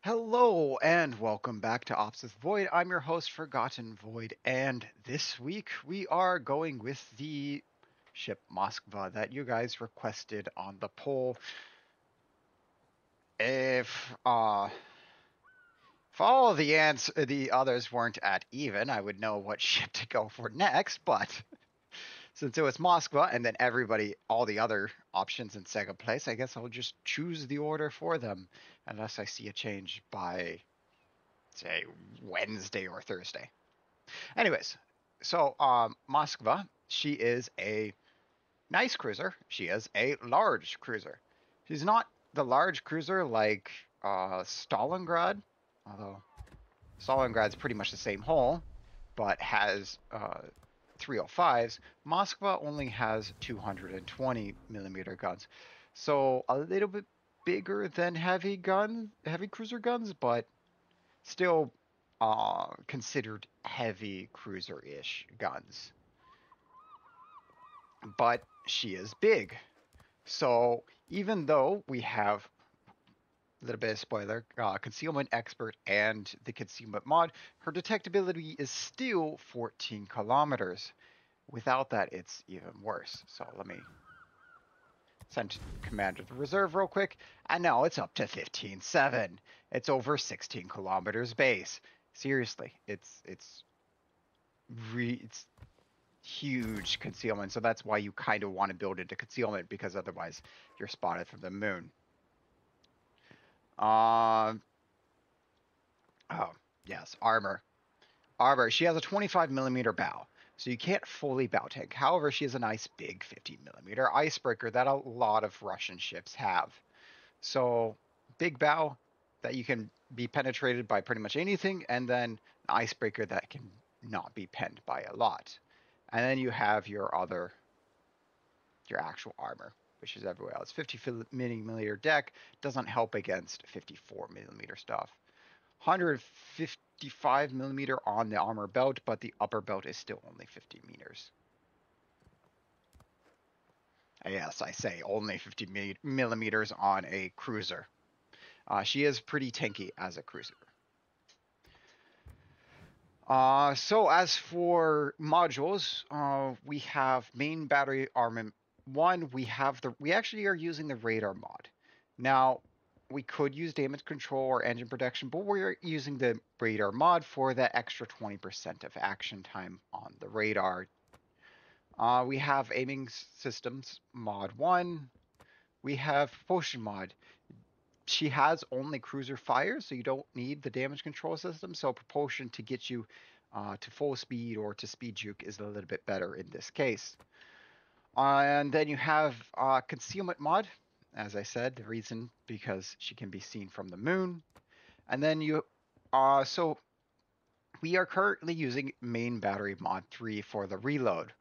Hello and welcome back to Ops with Void. I'm your host, Forgotten Void, and this week we are going with the ship Moskva that you guys requested on the poll. If all of the others weren't at even, I would know what ship to go for next, but since it was Moskva and then all the other options in second place, I guess I'll just choose the order for them unless I see a change by say Wednesday or Thursday. Anyways, so Moskva, she is a nice cruiser. She is a large cruiser. She's not the large cruiser like Stalingrad, although Stalingrad's pretty much the same hull, but has 305s. Moskva only has 220 millimeter guns, so a little bit bigger than heavy cruiser guns, but still considered heavy cruiser-ish guns. But she is big. So even though we have a little bit of spoiler, concealment expert and the concealment mod, her detectability is still 14 kilometers. Without that, it's even worse. So let me send command to the reserve real quick. And now it's up to 15.7. It's over 16 kilometers base. Seriously, it's huge concealment, so that's why you kind of want to build into concealment, because otherwise you're spotted from the moon. Oh yes, armor. She has a 25 millimeter bow, so you can't fully bow tank. However, she has a nice big 50 millimeter icebreaker that a lot of Russian ships have. So big bow that you can be penetrated by pretty much anything, and then an icebreaker that can not be penned by a lot. And then you have your actual armor, which is everywhere else. 50 millimeter deck doesn't help against 54 millimeter stuff. 155 millimeter on the armor belt, but the upper belt is still only 50 meters. Yes, I say only 50 millimeters on a cruiser. She is pretty tanky as a cruiser. So as for modules, we have main battery armament one. We actually are using the radar mod. Now, we could use damage control or engine protection, but we're using the radar mod for that extra 20% of action time on the radar. We have aiming systems mod 1. We have propulsion mod. She has only cruiser fire, so you don't need the damage control system. So propulsion to get you to full speed or to speed juke is a little bit better in this case. And then you have concealment mod, as I said, the reason because she can be seen from the moon. And then so we are currently using main battery mod 3 for the reload.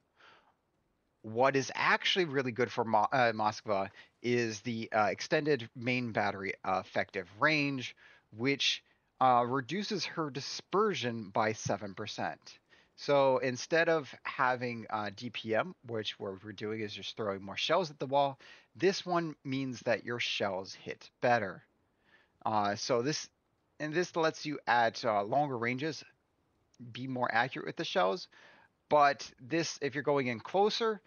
What is actually really good for Moskva is the extended main battery effective range, which reduces her dispersion by 7%. So instead of having DPM, which what we're doing is just throwing more shells at the wall, this one means that your shells hit better. So this lets you at longer ranges be more accurate with the shells. But this, if you're going in closer,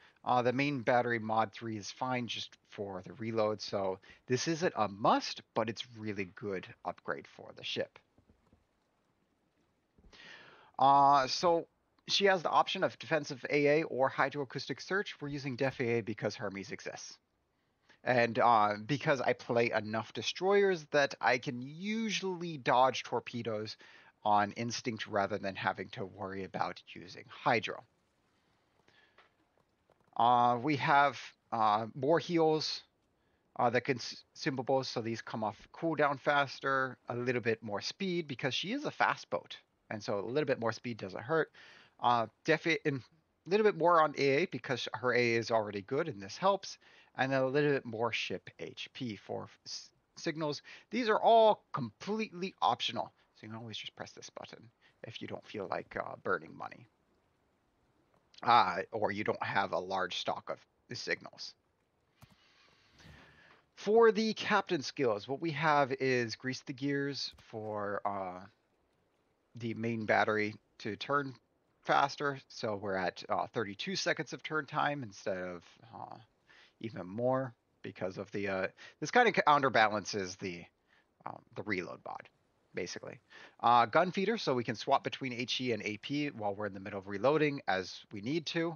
the main battery mod 3 is fine just for the reload. So this isn't a must, but it's really good upgrade for the ship. So she has the option of defensive AA or hydroacoustic search. We're using def AA because Hermes exists. And because I play enough destroyers that I can usually dodge torpedoes on instinct rather than having to worry about using hydro. We have more heals, the consumables, so these come off cooldown faster, a little bit more speed because she is a fast boat, and so a little bit more speed doesn't hurt. Definitely a little bit more on AA because her AA is already good and this helps, and then a little bit more ship HP for signals. These are all completely optional, so you can always just press this button if you don't feel like burning money. Or you don't have a large stock of the signals. For the captain skills, what we have is grease the gears for the main battery to turn faster. So we're at 32 seconds of turn time instead of even more because of the this kind of counterbalances the reload mod, basically. Gun feeder, so we can swap between HE and AP while we're in the middle of reloading as we need to.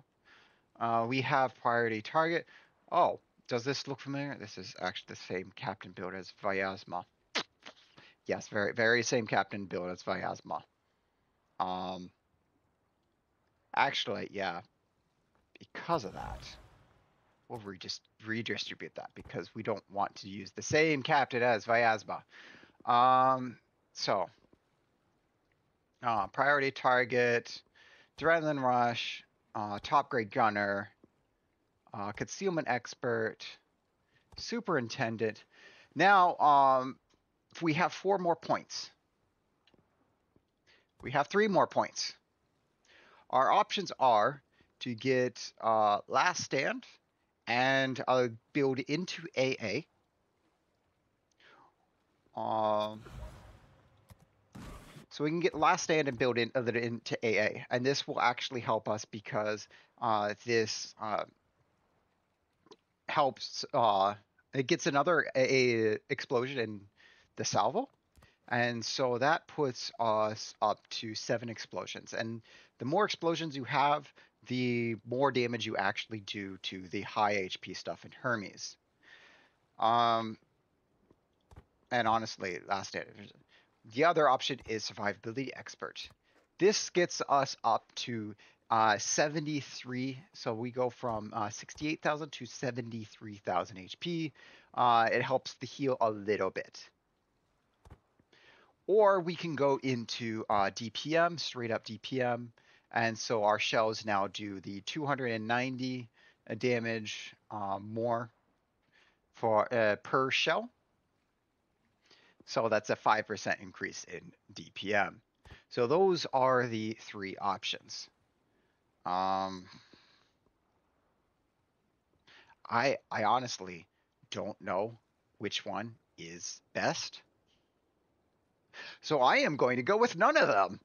We have priority target. Oh, does this look familiar? This is actually the same captain build as Vyazma. Yes, very same captain build as Vyazma. Um, actually, yeah, because of that, we'll redistribute that because we don't want to use the same captain as Vyazma. So priority target, adrenaline rush, top grade gunner, concealment expert, superintendent. Now, if we have 4 more points, we have 3 more points. Our options are to get last stand and build into AA. So we can get last stand and build into AA, and this will actually help us because this helps. It gets another AA explosion in the salvo, and so that puts us up to 7 explosions. And the more explosions you have, the more damage you actually do to the high HP stuff in Hermes. And honestly, last stand. The other option is survivability expert. This gets us up to 73. So we go from 68,000 to 73,000 HP. It helps the heal a little bit. Or we can go into DPM, straight up DPM. And so our shells now do the 290 damage more for per shell. So that's a 5% increase in DPM. So those are the 3 options. I honestly don't know which one is best. So I am going to go with none of them.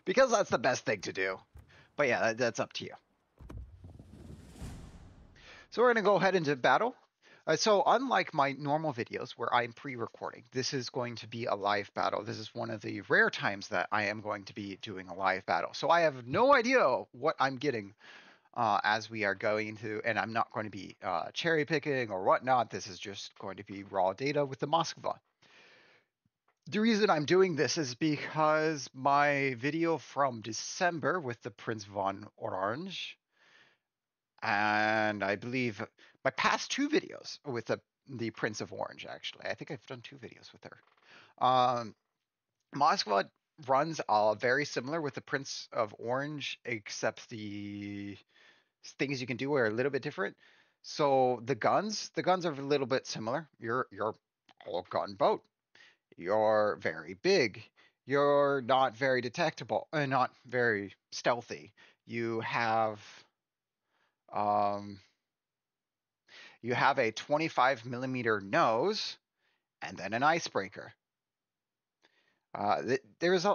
Because that's the best thing to do. But yeah, that's up to you. So we're going to go ahead into battle. So unlike my normal videos where I'm pre-recording, this is going to be a live battle. This is one of the rare times that I am going to be doing a live battle. So I have no idea what I'm getting as we are going into, and I'm not going to be cherry picking or whatnot. This is just going to be raw data with the Moskva. The reason I'm doing this is because my video from December with the Prince von Orange, and I believe my past 2 videos with the Prince of Orange, actually. I think I've done 2 videos with her. Moskva runs very similar with the Prince of Orange, except the things you can do are a little bit different. So the guns are a little bit similar. You're all gunboat. You're very big. You're not very detectable, not very stealthy. You have a 25 millimeter nose and then an icebreaker. There's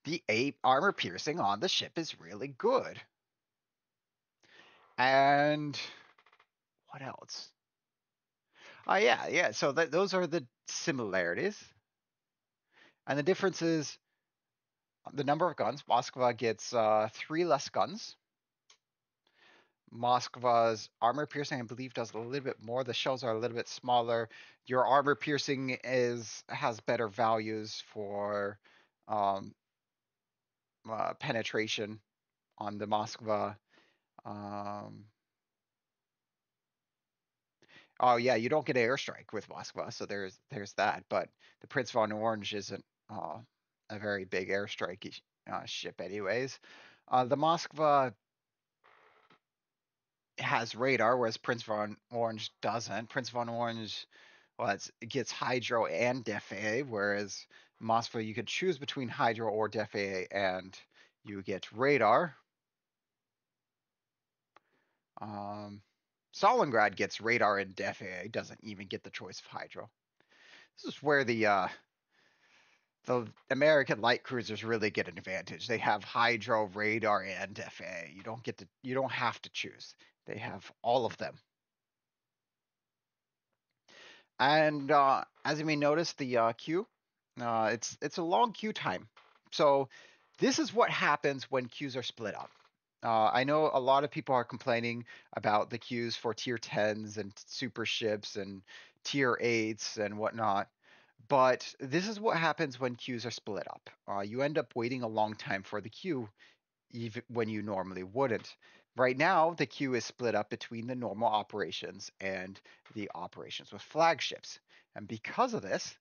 the armor piercing on the ship is really good. And what else? Yeah. So those are the similarities. And the difference is the number of guns. Moskva gets 3 less guns. Moskva's armor piercing, I believe, does a little bit more. The shells are a little bit smaller. Your armor piercing has better values for penetration on the Moskva. Oh yeah, you don't get airstrike with Moskva, so there's that. But the Prince von Orange isn't a very big airstrike ship, anyways. The Moskva has radar, whereas Prince von Orange doesn't. Prince von Orange, well, it gets hydro and def AA, whereas Moskva you could choose between hydro or def AA, and you get radar. Stalingrad gets radar and FAA, doesn't even get the choice of hydro. This is where the American light cruisers really get an advantage. They have hydro, radar, and FAA. You don't have to choose. They have all of them. And as you may notice, the queue, it's a long queue time. So this is what happens when queues are split up. I know a lot of people are complaining about the queues for tier 10s and super ships and tier 8s and whatnot. But this is what happens when queues are split up. You end up waiting a long time for the queue, even when you normally wouldn't. Right now, the queue is split up between the normal operations and the operations with flagships. And because of this,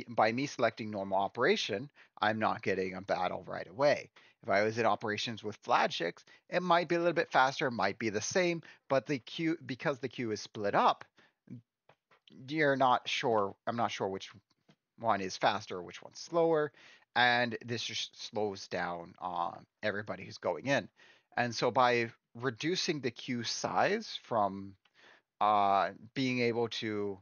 by me selecting normal operation, I'm not getting a battle right away. If I was in operations with flagships, it might be a little bit faster, might be the same, but because the queue is split up, you're not sure. I'm not sure which one is faster, which one's slower, and this just slows down everybody who's going in. And so by reducing the queue size from being able to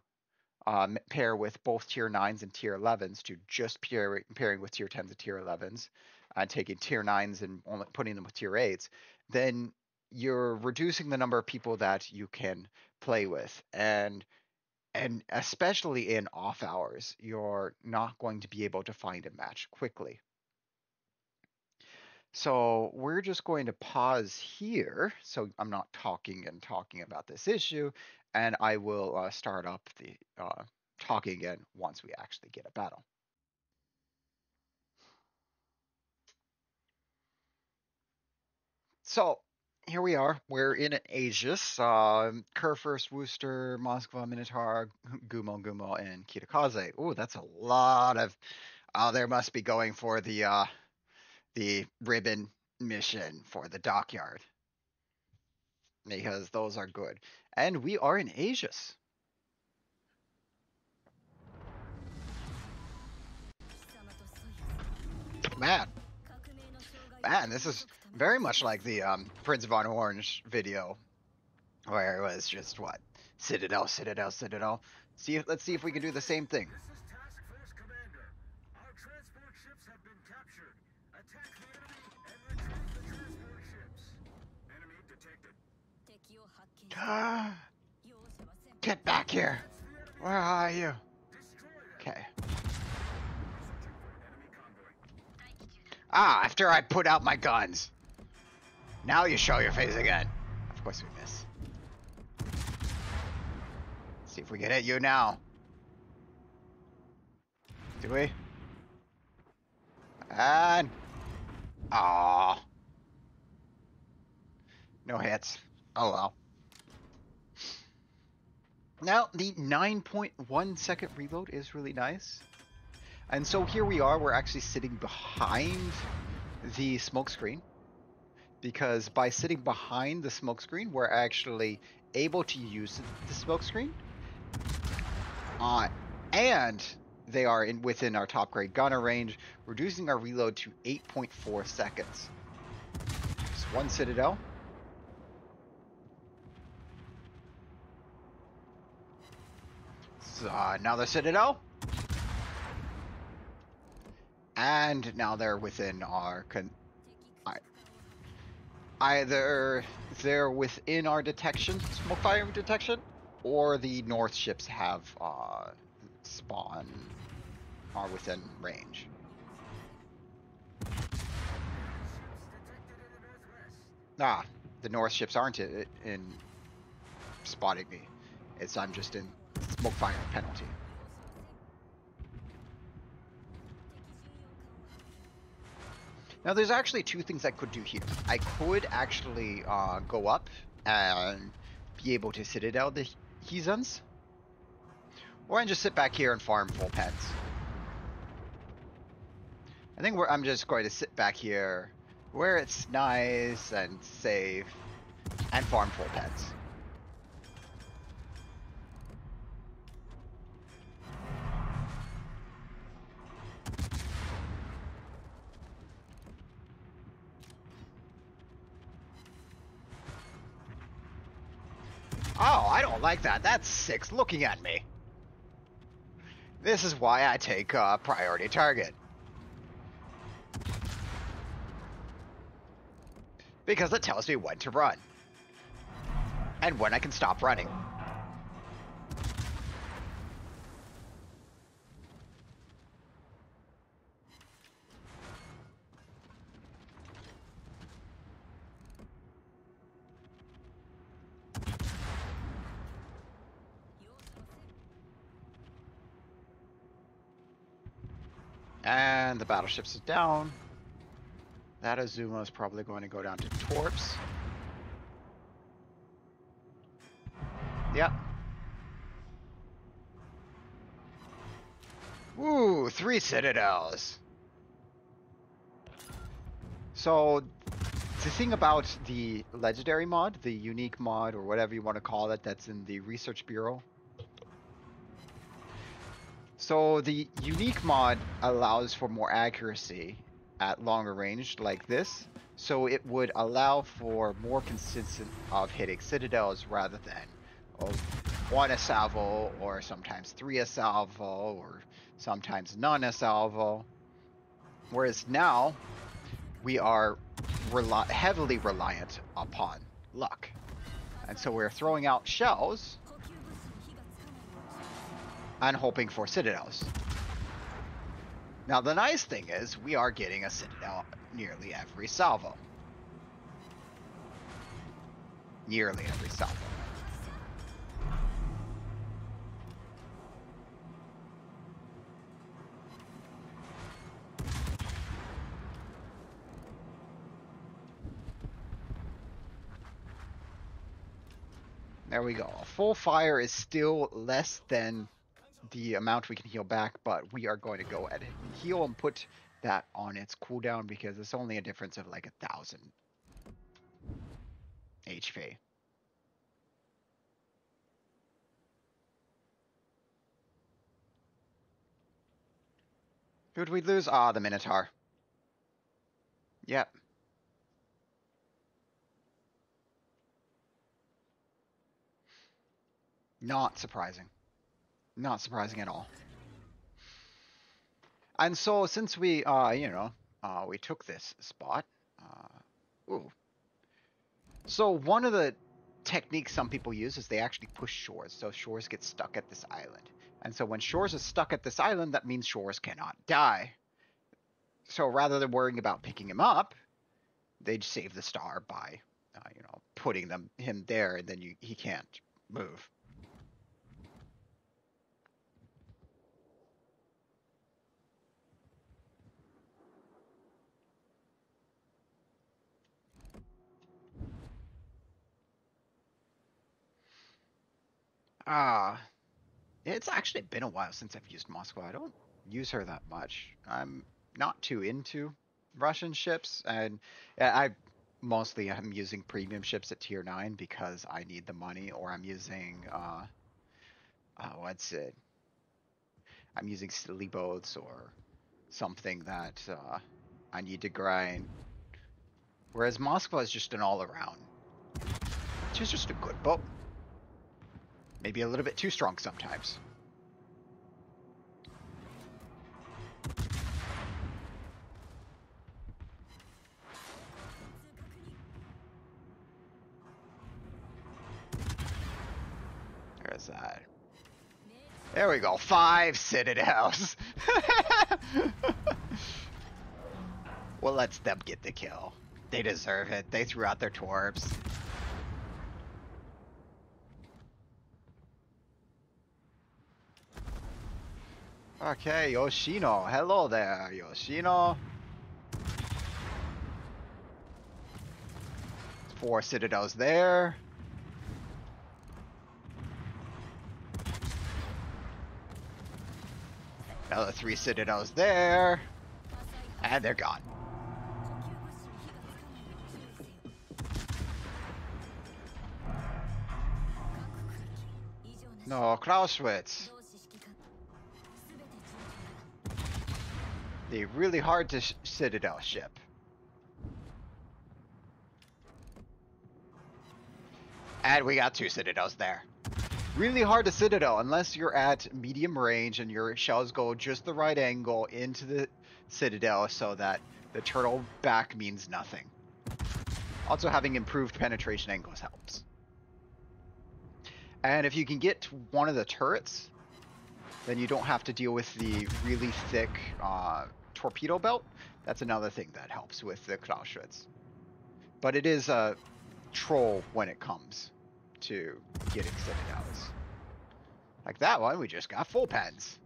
pair with both tier 9s and tier 11s to just pairing with tier 10s and tier 11s, and taking tier 9s and only putting them with tier 8s, then you're reducing the number of people that you can play with. And especially in off hours, you're not going to be able to find a match quickly. So we're just going to pause here. So I'm not talking about this issue, and I will start up the talking again once we actually get a battle. So here we are. We're in Aegis. Kurfürst, Worcester, Moskva, Minotaur, Gumo, and Kitakaze. Oh, that's a lot of. Oh, they must be going for the ribbon mission for the dockyard, because those are good. And we are in Aegis. Man, this is very much like the Prince von Orange video, where it was just what? Citadel, Citadel, Citadel. Let's see if we can do the same thing. This is Task Force Commander. Our transport ships have been captured. Attack the enemy and retrieve the transport ships. Enemy detected. Get back here. Where are you? Okay. Ah, after I put out my guns. Now you show your face again. Of course we miss. See if we can hit you now. Do we? And... Aww. No hits. Oh well. Now, the 9.1 second reload is really nice. And so here we are, we're actually sitting behind the smoke screen. Because by sitting behind the smoke screen, we're actually able to use the smoke screen. And they are within our top grade gunner range, reducing our reload to 8.4 seconds. Just one Citadel. So, another Citadel. And now they're within our... Either they're within our detection, smoke fire detection, or the north ships have spawn are within range. Ah, the north ships aren't in spotting me. I'm just in smoke fire penalty. Now, there's actually two things I could do here. I could actually go up and be able to Citadel the Heathens, or I can just sit back here and farm full pens. I think I'm just going to sit back here where it's nice and safe and farm full pens. Oh, I don't like that. That's six looking at me. This is why I take priority target. Because it tells me when to run. And when I can stop running. And the battleships is down. That Azuma is probably going to go down to Torps. Yep. Ooh, 3 citadels. So, the thing about the legendary mod, the unique mod, or whatever you want to call it, that's in the Research Bureau. So, the unique mod allows for more accuracy at longer range like this. So, it would allow for more consistent of hitting citadels rather than one a salvo, or sometimes 3 a salvo, or sometimes none a salvo. Whereas now, we are heavily reliant upon luck. And so we're throwing out shells and hoping for citadels. Now the nice thing is we are getting a citadel nearly every salvo. Nearly every salvo. There we go. Full fire is still less than the amount we can heal back, but we are going to go ahead and heal and put that on its cooldown because it's only a difference of like 1,000 HP. Who'd we lose? Ah, the Minotaur. Yep. Not surprising. Not surprising at all. And so since we, we took this spot, ooh. So one of the techniques some people use is they actually push shores. So shores get stuck at this island. And so when shores is stuck at this island, that means shores cannot die. So rather than worrying about picking him up, they'd save the star by, putting him there, and then he can't move. It's actually been a while since I've used Moskva. I don't use her that much. I'm not too into Russian ships, and I mostly am using premium ships at tier 9 because I need the money, or I'm using what's it? I'm using silly boats or something that I need to grind. Whereas Moskva is just an all-around. She's just a good boat. Maybe a little bit too strong sometimes. There's that. There we go. 5 citadels. Well, let's them get the kill. They deserve it. They threw out their torps. Okay, Yoshino. Hello there, Yoshino. 4 citadels there. Another 3 citadels there. And they're gone. No, Clausewitz. The really hard to citadel ship. And we got 2 citadels there. Really hard to citadel unless you're at medium range and your shells go just the right angle into the citadel so that the turtle back means nothing. Also, having improved penetration angles helps. And if you can get to one of the turrets, then you don't have to deal with the really thick torpedo belt. That's another thing that helps with the Clausewitz. But it is a troll when it comes to getting citadels. Like that one, we just got full pens.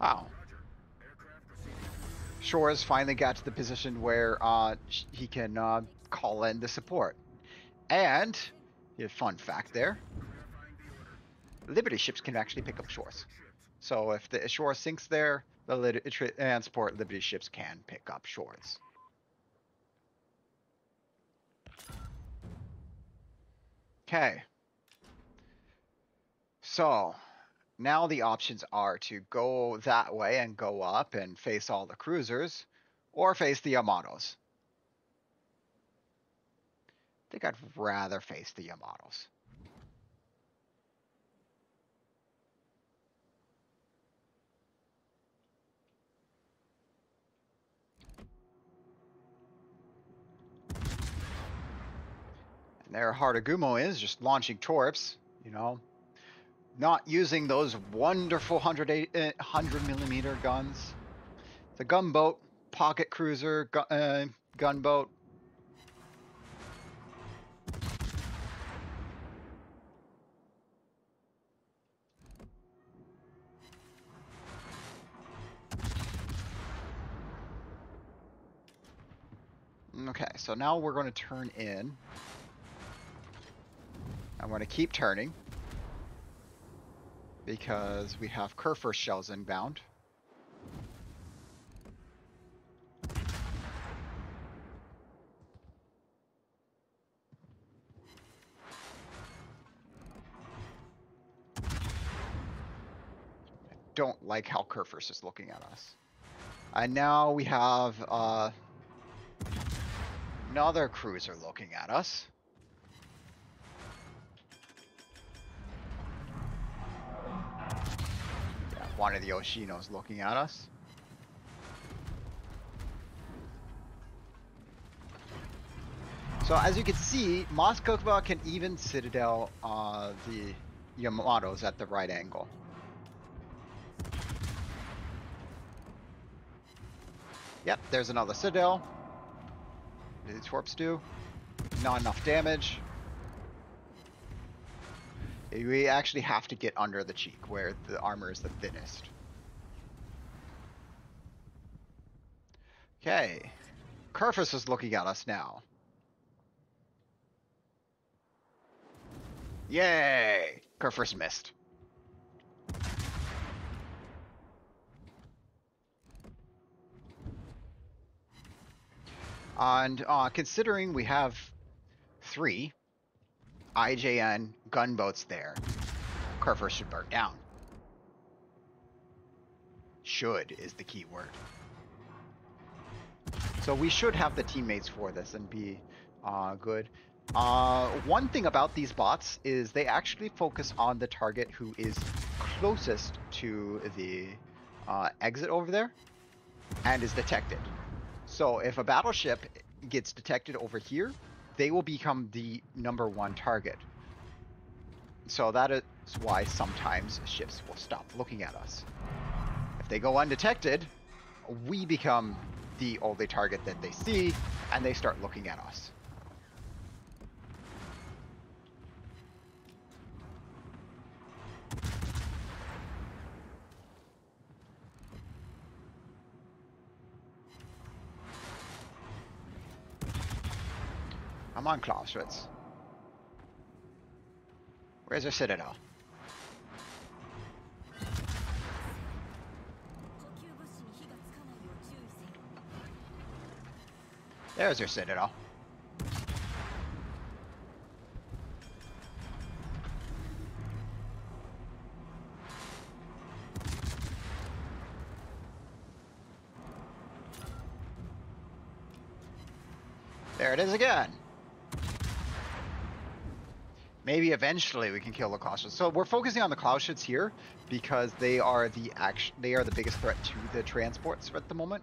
Wow. Shores finally got to the position where he can call in the support. And, a fun fact there, Liberty ships can actually pick up shores. So if the shore sinks there, the transport Liberty ships can pick up shores. Okay. So, now the options are to go that way and go up and face all the cruisers, or face the Yamatos. I think I'd rather face the Yamatos. And there Hardagumo is, just launching torps, you know. Not using those wonderful 100mm guns. The gunboat, pocket cruiser, gunboat. Okay, so now we're going to turn in. I'm going to keep turning because we have Kurfürst shells inbound. Don't like how Kurfürst is looking at us. And now we have another cruiser looking at us. Yeah, one of the Oshinos looking at us. So as you can see, Moskva can even citadel the Yamatos at the right angle. Yep, there's another citadel. What do the torps do? Not enough damage. We actually have to get under the cheek where the armor is the thinnest. Okay. Kurfürst is looking at us now. Yay! Kurfürst missed. And considering we have 3 IJN gunboats there, Kurfürst should burn down. Should is the key word. So we should have the teammates for this and be good. One thing about these bots is they actually focus on the target who is closest to the exit over there and is detected. So if a battleship gets detected over here, they will become the #1 target. So that is why sometimes ships will stop looking at us. If they go undetected, we become the only target that they see, and they start looking at us. I'm on Clausewitz. Where's our citadel? There's your citadel. There it is again. Maybe eventually we can kill the cloud ships. So we're focusing on the cloud ships here because they are the biggest threat to the transports at the moment,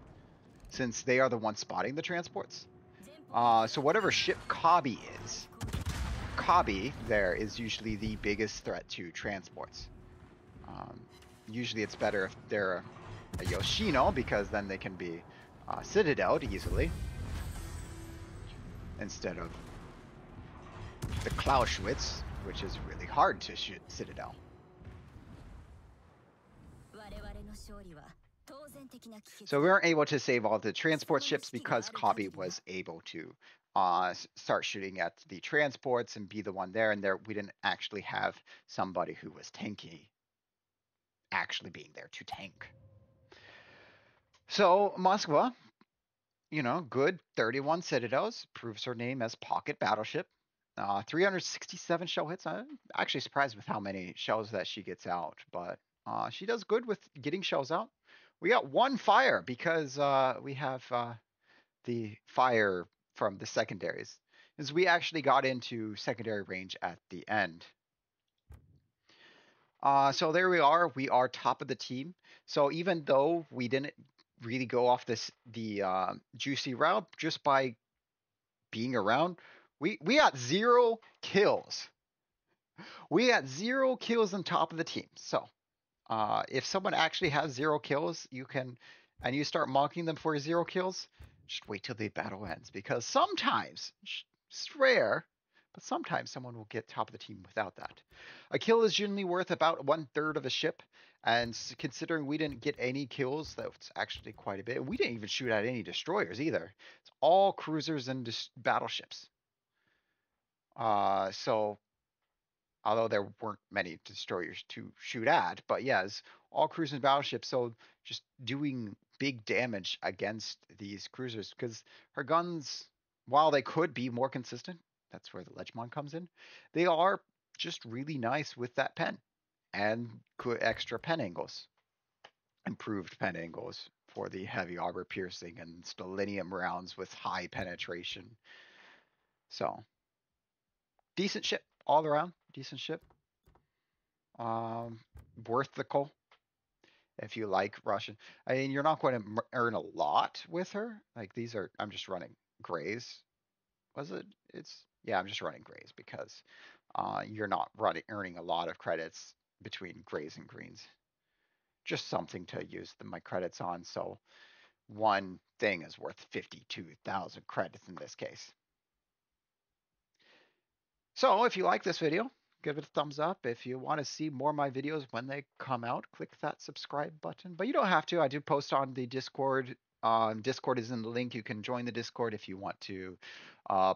since they are the ones spotting the transports. So whatever ship Kabi is, Kabi there is usually the biggest threat to transports. Um, Usually it's better if they're a Yoshino, because then they can be citadeled easily instead of the Clausewitz, which is really hard to shoot citadel. So we weren't able to save all the transport ships because Kabi was able to start shooting at the transports and be the one there, and there we didn't actually have somebody who was tanky actually being there to tank. So Moskva, good 31 citadels, proves her name as pocket battleship. 367 shell hits. I'm actually surprised with how many shells that she gets out, but she does good with getting shells out. We got one fire because we have the fire from the secondaries, as we actually got into secondary range at the end. So there we are. We are top of the team. So even though we didn't really go off the juicy route, just by being around, we got 0 kills. We got 0 kills on top of the team. So if someone actually has 0 kills, and you start mocking them for 0 kills, just wait till the battle ends, because sometimes, it's rare, but sometimes someone will get top of the team without that. A kill is generally worth about 1/3 of a ship, and considering we didn't get any kills, that's actually quite a bit. We didn't even shoot at any destroyers either. It's all cruisers and battleships. So although there weren't many destroyers to shoot at, but yes, all cruisers and battleships. So just doing big damage against these cruisers, because her guns, while they could be more consistent, that's where the Lechmon comes in. They are just really nice with that pen and good extra pen angles, improved pen angles for the heavy armor piercing and stellinium rounds with high penetration. So decent ship all around, decent ship. Um, Worth the coal if you like Russian. I mean, you're not going to earn a lot with her. Like these are, I'm just running grays. Was it? It's yeah, I'm just running grays because you're not earning a lot of credits between grays and greens. Just something to use my credits on. So one thing is worth 52,000 credits in this case. So if you like this video, give it a thumbs up. If you want to see more of my videos when they come out, click that subscribe button. But you don't have to. I do post on the Discord. Discord is in the link. You can join the Discord if you want to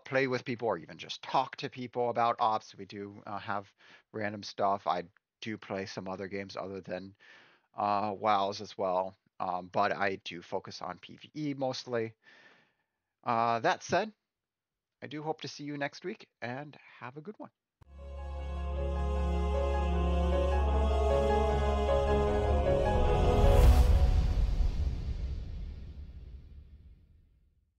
play with people or even just talk to people about ops. We do have random stuff. I do play some other games other than WoWs as well. But I do focus on PvE mostly. That said, I do hope to see you next week, and have a good one.